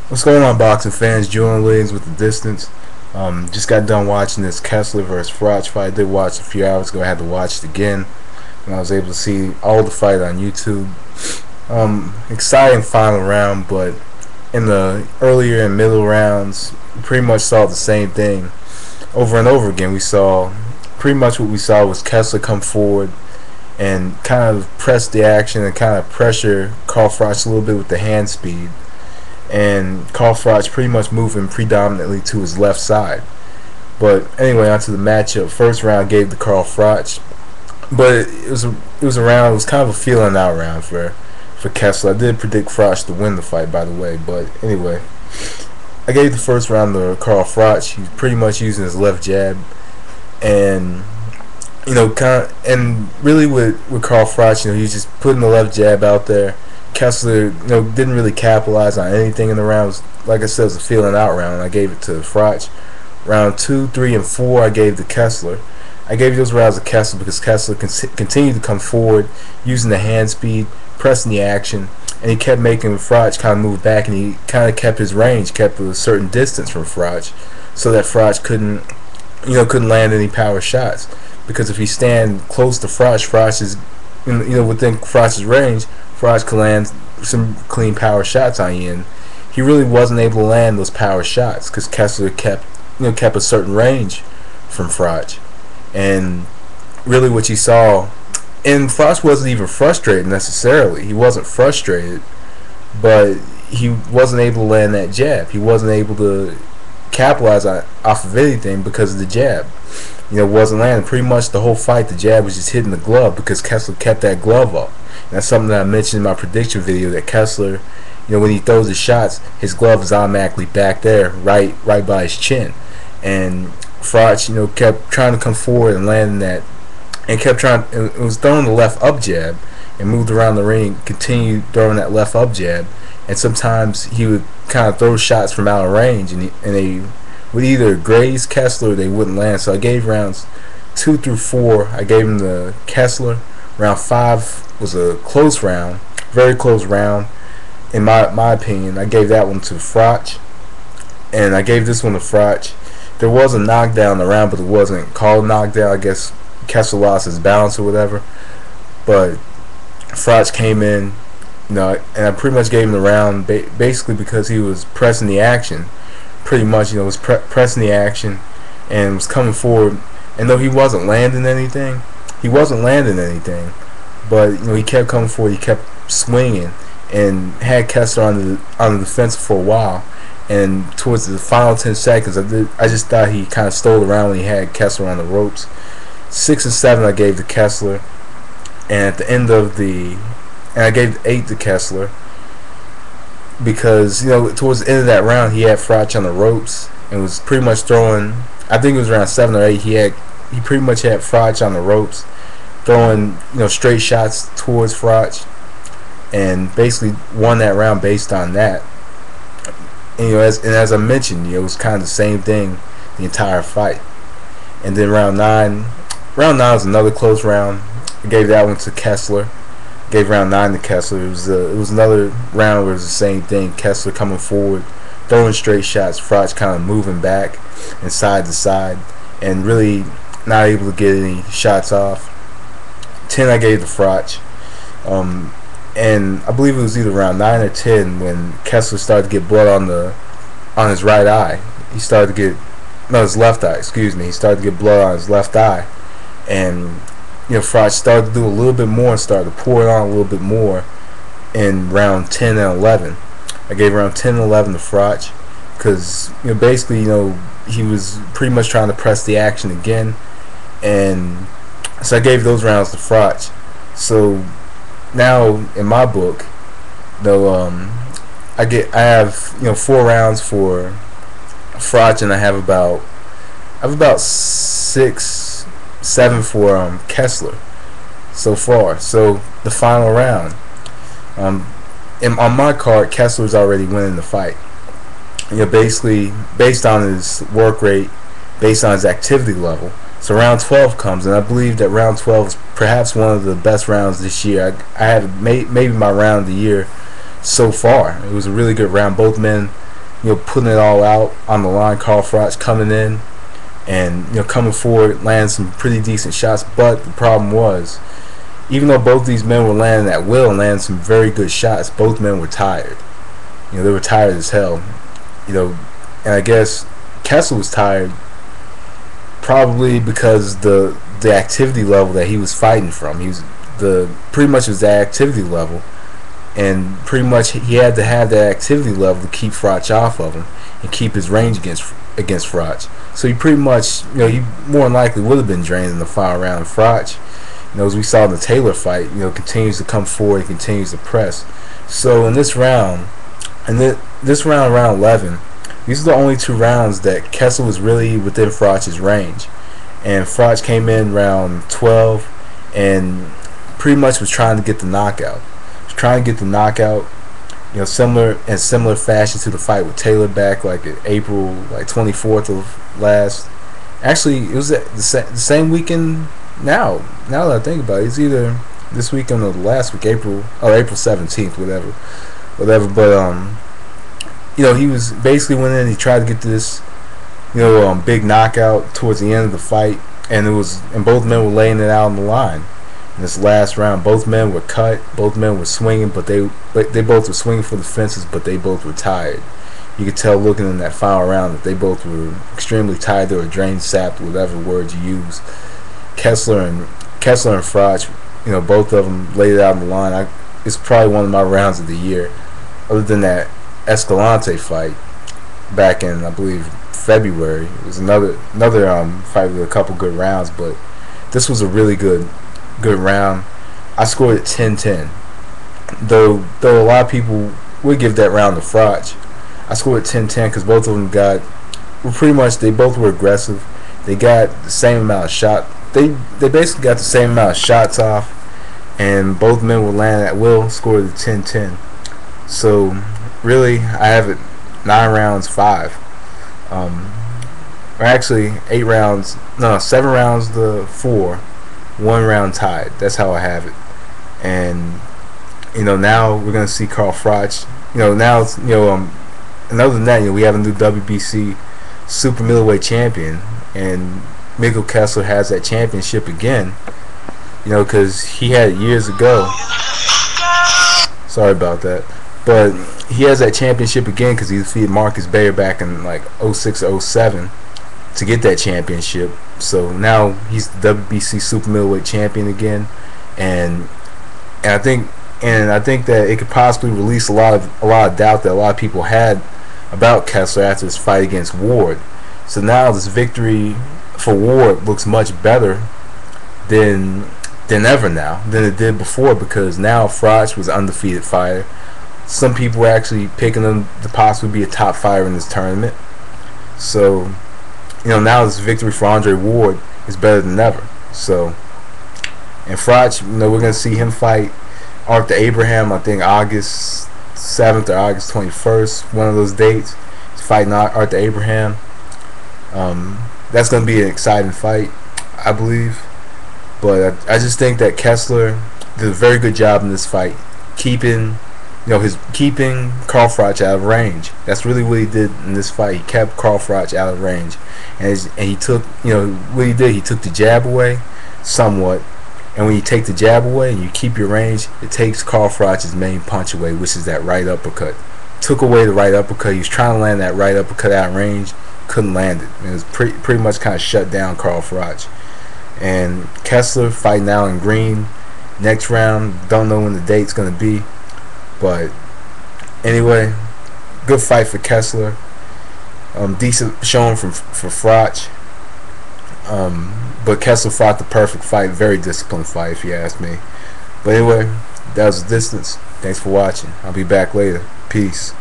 What's going on, boxing fans? Julian Williams with the distance. Just got done watching this Kessler versus Froch fight. I did watch a few hours ago. I had to watch it again, and I was able to see all the fight on YouTube. Exciting final round, but in the earlier and middle rounds, we pretty much saw the same thing over and over again. We saw pretty much what we saw was Kessler come forward and kind of press the action and kind of pressure Carl Froch a little bit with the hand speed, and Carl Froch pretty much moving predominantly to his left side. But anyway, onto the matchup. First round gave to Carl Froch, but it was a round. It was kind of a feeling out round for Kessler. I did predict Froch to win the fight, by the way. But anyway, I gave the first round to Carl Froch. He's pretty much using his left jab, and and really with Carl Froch, he's just putting the left jab out there. Kessler, didn't really capitalize on anything in the round. Like I said, it was a feeling out round. I gave it to Froch. Round 2, 3, and 4, I gave to Kessler. I gave those rounds to Kessler because Kessler continued to come forward, using the hand speed, pressing the action, and he kept making Froch kind of move back, and he kind of kept his range, kept a certain distance from Froch, so that Froch couldn't land any power shots. Because if he stand close to Froch, Froch is within Froch's range, Froch could land some clean power shots on you, and he really wasn't able to land those power shots because Kessler kept a certain range from Froch. And really what you saw, and Froch wasn't even frustrated necessarily. He wasn't frustrated, but he wasn't able to land that jab. He wasn't able to capitalize off of anything because of the jab. Wasn't landing. Pretty much the whole fight, the jab was just hitting the glove because Kessler kept that glove up. And that's something that I mentioned in my prediction video, that Kessler, when he throws his shots, his glove is automatically back there, right by his chin. And Froch, kept trying to come forward and land that, and kept trying. It was throwing the left up jab, and moved around the ring, continued throwing that left up jab, and sometimes he would kind of throw shots from out of range, and they would either graze Kessler or they wouldn't land. So I gave rounds 2 through 4. I gave him the Kessler. Round 5 was a close round, very close round, in my opinion. I gave that one to Froch, and I gave this one to Froch. There was a knockdown in the round, but it wasn't called a knockdown. I guess Kessler lost his balance or whatever. But Froch came in, and I pretty much gave him the round basically because he was pressing the action. Pretty much, was pressing the action and was coming forward. And though he wasn't landing anything, but he kept coming forward. He kept swinging and had Kessler on the defensive for a while. And towards the final 10 seconds, I just thought he kind of stole around when he had Kessler on the ropes. 6 and 7 I gave to Kessler, and at the end of I gave 8 to Kessler because towards the end of that round he had Froch on the ropes and was pretty much throwing. I think it was around 7 or 8. He pretty much had Froch on the ropes, throwing straight shots towards Froch, and basically won that round based on that. And, as I mentioned, it was kind of the same thing the entire fight. And then round 9 was another close round. I gave that one to Kessler. Gave round 9 to Kessler. It was another round where it was the same thing. Kessler coming forward, throwing straight shots. Froch kind of moving back and side to side, and really not able to get any shots off. 10 I gave to Froch. And I believe it was either round 9 or 10 when Kessler started to get blood on his right eye. He started to get his left eye. Excuse me. He started to get blood on his left eye, and Froch started to do a little bit more and started to pour it on a little bit more in round 10 and 11. I gave round 10 and 11 to Froch because basically he was pretty much trying to press the action again, and so I gave those rounds to Froch. So now in my book, though, I have 4 rounds for Froch, and I have about 6, 7 for Kessler so far. So the final round, on my card, Kessler's already winning the fight. Basically based on his work rate, based on his activity level. So round 12 comes, and I believe that round 12 is perhaps one of the best rounds this year. I had maybe my round of the year so far. It was a really good round. Both men putting it all out on the line. Carl Froch coming in and coming forward, landing some pretty decent shots. But the problem was, even though both these men were landing at will and landing some very good shots, both men were tired. They were tired as hell. And I guess Kessler was tired probably because the activity level that he was fighting from. He was pretty much was that activity level, and pretty much he had to have that activity level to keep Froch off of him and keep his range against Froch. So he pretty much, he more than likely would have been drained in the final round. Froch, as we saw in the Taylor fight, continues to come forward, and continues to press. So in this round, round 11, these are the only 2 rounds that Kessler was really within Froch's range. And Froch came in round 12 and pretty much was trying to get the knockout. Similar fashion to the fight with Taylor back April 24th of last. Actually, it was the same weekend. Now that I think about it, it's either this weekend or the last week, April 17th, whatever. But he was basically went in. He tried to get this, big knockout towards the end of the fight, and both men were laying it out on the line. In this last round, both men were cut, both men were swinging, but they both were swinging for the fences, but they both were tired. You could tell looking in that final round that they both were extremely tired. They were drained, sapped, whatever words you use. Kessler and Froch, both of them laid it out on the line. It's probably one of my rounds of the year, other than that Escalante fight back in, I believe, February. It was another fight with a couple good rounds, but this was a really good round. I scored it 10-10. Though a lot of people would give that round to Froch, I scored it 10-10 because both of them they both were aggressive. They got the same amount of shot. They basically got the same amount of shots off, and both men were landing at will. Scored it 10-10. So really, I have it 9 rounds 5. Or actually 8 rounds. No, 7 rounds to 4. 1 round tied. That's how I have it. And now we're gonna see Carl Froch. And other than that, we have a new WBC super middleweight champion, and Mikkel Kessler has that championship again. Because he had it years ago. Sorry about that. But he has that championship again because he defeated Marcus Bayer back in 06 or 07 to get that championship. So now he's the WBC super middleweight champion again, and I think that it could possibly release a lot of doubt that a lot of people had about Kessler after his fight against Ward. So now this victory for Ward looks much better than ever now than it did before, because now Froch was an undefeated fighter. Some people were actually picking him to possibly be a top fighter in this tournament. So now this victory for Andre Ward is better than ever. So, and Froch, we're gonna see him fight Arthur Abraham. I think August 7th or August 21st, one of those dates. He's fighting Arthur Abraham. That's gonna be an exciting fight, I believe. But I just think that Kessler did a very good job in this fight, keeping Carl Froch out of range. That's really what he did in this fight. He kept Carl Froch out of range, and he took, what he did. He took the jab away, somewhat, and when you take the jab away and you keep your range, it takes Carl Froch's main punch away, which is that right uppercut. Took away the right uppercut. He was trying to land that right uppercut out of range, couldn't land it. It was pretty much kind of shut down Carl Froch. And Kessler fighting now in green. Next round, don't know when the date's going to be. But anyway, good fight for Kessler. Decent showing for Froch. But Kessler fought the perfect fight. Very disciplined fight, if you ask me. But anyway, that was the distance. Thanks for watching. I'll be back later. Peace.